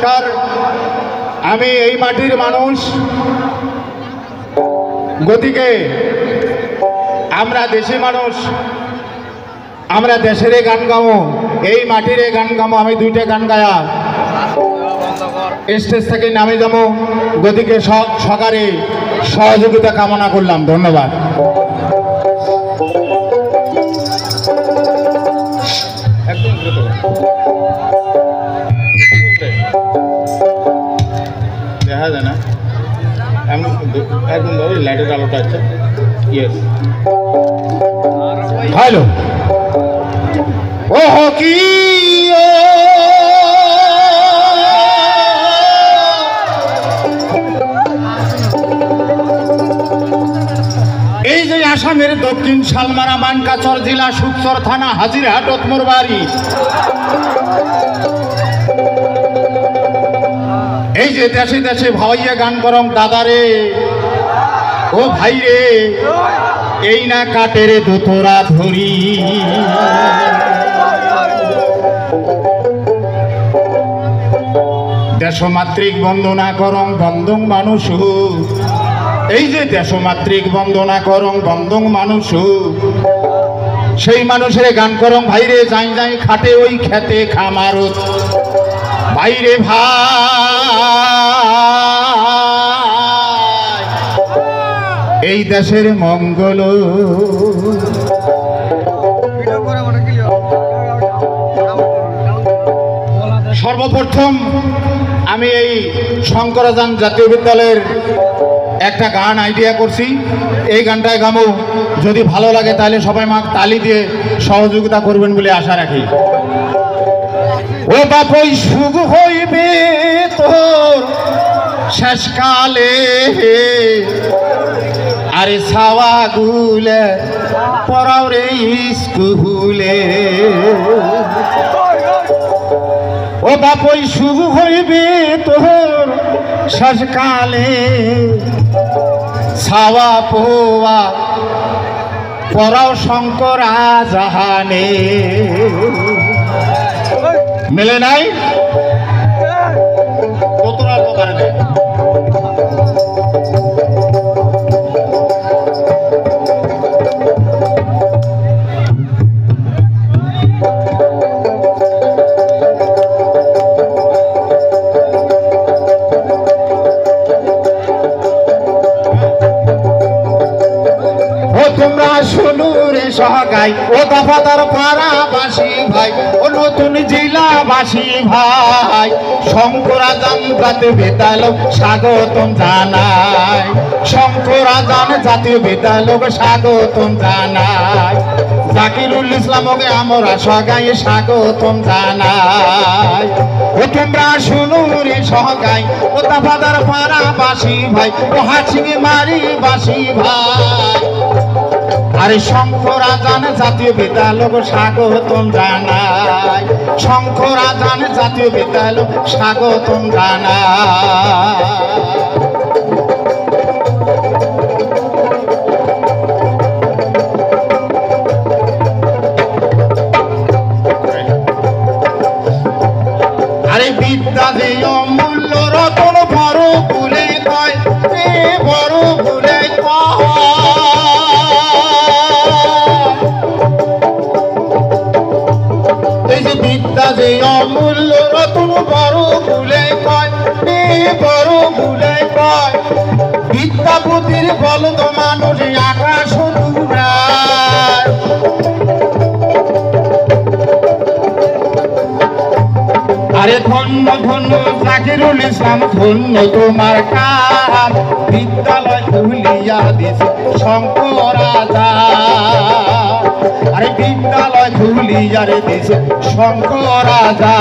নমস্কার। আমি এই মাটির মানুষ, গতিকে আমরা দেশি মানুষ, আমরা দেশের গান গামো, এই মাটির গান গামো। আমি দুইটা গান গায়া স্টেজ থেকে নামে যাবো, গতিকে সকালে সহযোগিতা কামনা করলাম। ধন্যবাদ। দেখা যায় না একদম লাইটের আলোটা আছে। Yes, hello. ও কি এই যে আসামের দক্ষিণ শালমারা মানকাচর জেলা সুকচর থানা হাজিরহাটত মোর বাড়ি। এই যে দেশে দেশে ভাইয়া গান করম দাদারে, ও ভাই রে, এই না কাটের দোতরা ধরি। দেশমাতৃক বন্দনা করং বন্দং মানুষ, এই যে দেশমাতৃক বন্দনা করং বন্দং মানুষ, সেই মানুষের গান করং ভাইরে, যাই যাই খাটে ওই খেতে খামারত ভাইরে ভাই, এই দেশের মঙ্গল। সর্বপ্রথম আমি এই শঙ্করাজান জাতীয় বিদ্যালয়ের একটা গান আইডিয়া করছি, এই গানটায় গামো। যদি ভালো লাগে তাহলে সবাই মাক তালি দিয়ে সহযোগিতা করবেন বলে আশা রাখি। ও বাপই সুখ হইবে তোর শেষকালে, আরে ছাওয়া গুলে পড়াও রে স্কুলে। ও বাপই সুখ হইবে তোর শেষকালে, ছাওয়া পোয়া পড়াও শঙ্করা জাহানে। মেলে নাই কতটা প্রকারে দেয়। তোমরা শুনু রে সহগাই, ও দফাদার পাড়াবাসী ভাই, ও নতুন জেলাবাসী ভাই, শঙ্করাজান জাতীয় বিদ্যালয় স্বাগতম জানাই, শঙ্করাজান জাতীয় বিদ্যালয় স্বাগতম জানাই, জাকিরুল ইসলামকে আমরা সগাই স্বাগতম জানাই। ও তোমরা শুনু রে সহগাই, ও দফাদার পাড়াবাসী ভাই, ও হাসিঙে মারি বাসী ভাই, আরে শঙ্করাজান জাতীয় বিদ্যালয় স্বাগতম জানাই, শঙ্করাজান জাতীয় বিদ্যালয় স্বাগতম জানাই। আরে বিদ্যা যে অমূল্য রতন, বড় বলে কয়, বড় বলে কয়, বিদ্যা যে অমূল্য রতন, বড় ভুলে কয়, বড় ভুলে কয়, বিদ্যা বুদ্ধির বল তো মানুষ আকাশ দূরায়। আরে ধন্য ধন্য জাকিরুল ইসলাম, ধন্য তোমার কাম, বিদ্যালয় খুলিয়া দিছে শঙ্করাজান, আরে বিদ্যালয় খুলিয়া দিছে শঙ্করাজান।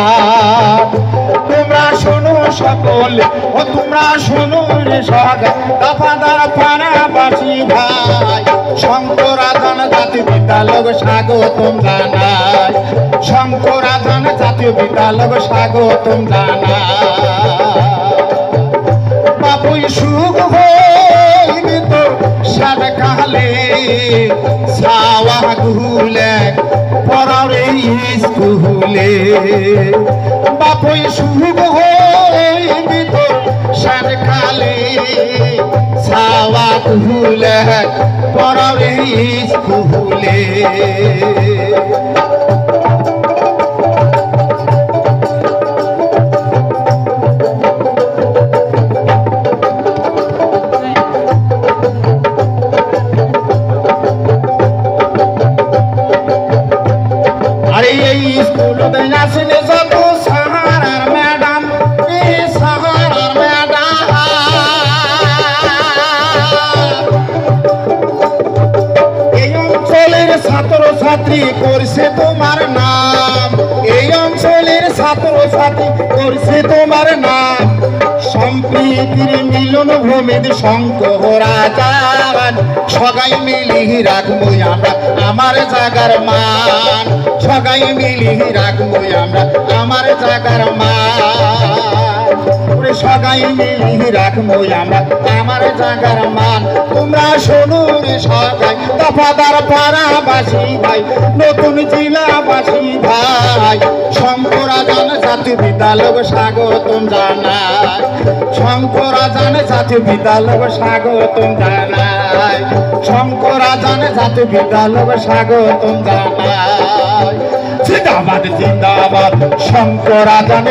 তোমরা শোনো সকলে, ও তোমরা শোনো রে সহগাই, দফাদার পাড়াবাসী ভাই, শঙ্করাজান জাতীয় বিদ্যালয় স্বাগতম জানাই, শঙ্করাজান জাতীয় বিদ্যালয় স্বাগতম জানাই। বাপুই সুখ হইবে তোর শেষকালে, ছাওয়া গুলে পড়াও রে স্কুলে। বাপুই সুখ কুহুলে পড়াবে স্কুলে। আরে এই স্কুলতে আসলে যত সাহারার ম্যাডাম, এই সাহারার ম্যাডাম এই অঞ্চলের ছাত্র ছাত্রী করছে তোমার নাম, এই অঞ্চলের ছাত্র ছাত্রী করছে তোমার নাম। সম্প্রীতির মিলন ভূমির শঙ্করা জান, সবাই মিলি রাখবো আমরা আমার জাগার মান, সবাই মিলি রাখবো আমরা আমার জাগার মান, সবাই মিলি রাখবো আমরা আমার জাগার মান। তোমরা শোনো রে সবাই দফাদার পাড়াবাসী ভাই, নতুন জেলাবাসী ভাই, শঙ্করা জান জাতীয় বিদ্যালয় স্বাগতম জানাই, শঙ্করা জান জাতীয় বিদ্যালয় স্বাগতম জানাই, শঙ্করা জান জাতীয় বিদ্যালয় স্বাগতম জানাই। জিন্দাবাদ জিন্দাবাদ শঙ্করা জান।